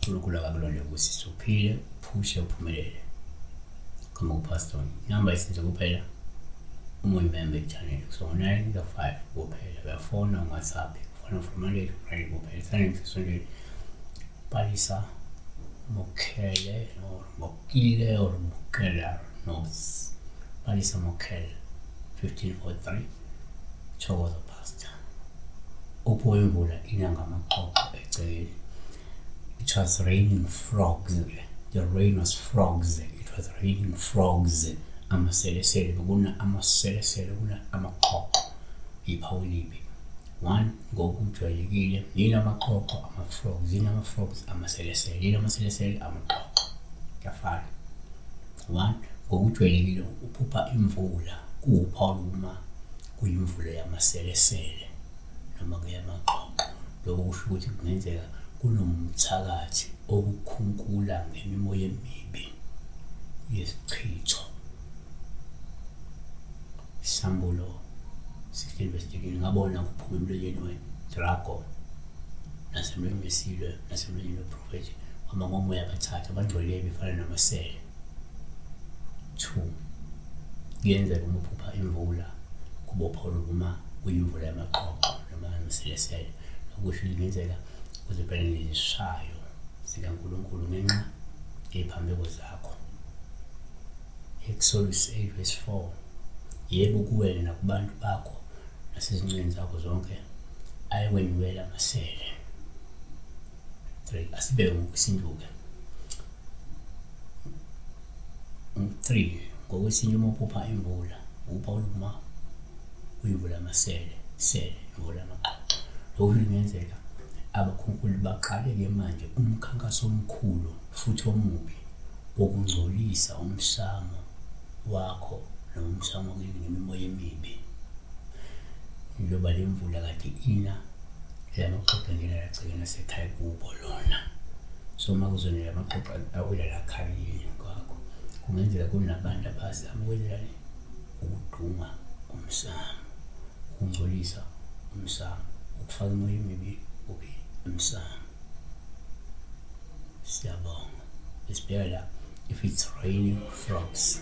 uNkulunkulu akakulonde ukuthi uphile uphushe uphumelele. Kama upastor namba isenze kuphela uma uyimember channel so 9 to 5 kuphela uyafona ungasabi ufona from Monday to Friday kuphela Sunday to Sunday Palisa Mokhele or Mokile or Mokela no Palisa Mokhele 1543 Chokoza pastor upho imvula ina ngamaqoqo egcekeni. It was raining frogs. The rain was frogs. It was raining frogs. Amaselesele kuna amaselesele kuna amaqoqo iphawulibi 1 ngokujwayelekile yini amaqoqo ama-frogs yini ama-frogs amaselesele yini amaselesele amaqoqo yafana 1 ngokujwayelekile uphupha imvula kuwuphawuluma kuyimvula yamaselesele noma kuyamaqoqo lokho kusho ukuthi kungenzeka kunomthakathi okukhunkula ngemimoya emibi yesichitho. Sambulo 16 verse 13 ngabona kuphuma emlonyeni wedragon nasemlonyeni wesilwe nasemlonyeni weprofethi kwaba ngomoya abathathu abangcwele befana namasele. 2 kuyenzeka uma uphupha imvula kubo Paulo uma kuyimvula yamaqoqo noma amaselesele okusho kungenzeka uzibhekane nezishayo zikaNkulunkulu ngenxa yephambeko zakho. Exodus 8 verse 4 yebo kuwena nakubantu bakho nasezinqeni zakho zonke ayekwenyukela amasele. 3 asibeke ngokusinduke 3 ngokwesinye uma uphupha imvula uPaulo uma uyivula amasele imvula yamaqoqo lokhu kungenzeka abakhunkuli baqaleke manje umkhankaso omkhulu futhi omubi wokungcolisa umsamo wakho nomsamo ngemimoya emibi. Njengoba le mvula kade ina lamaqoqo ngena lagcina nasekhaya kubo lona so uma kuzonela amaqoqo awela la khayini kwakho kungenzeka kunabantu abazama ukwenzelani ukudunga umsamo ukungcolisa umsamo ukufaka imoya emibi ubi umsamo. Siyabonga. Isibheka la if it's raining frogs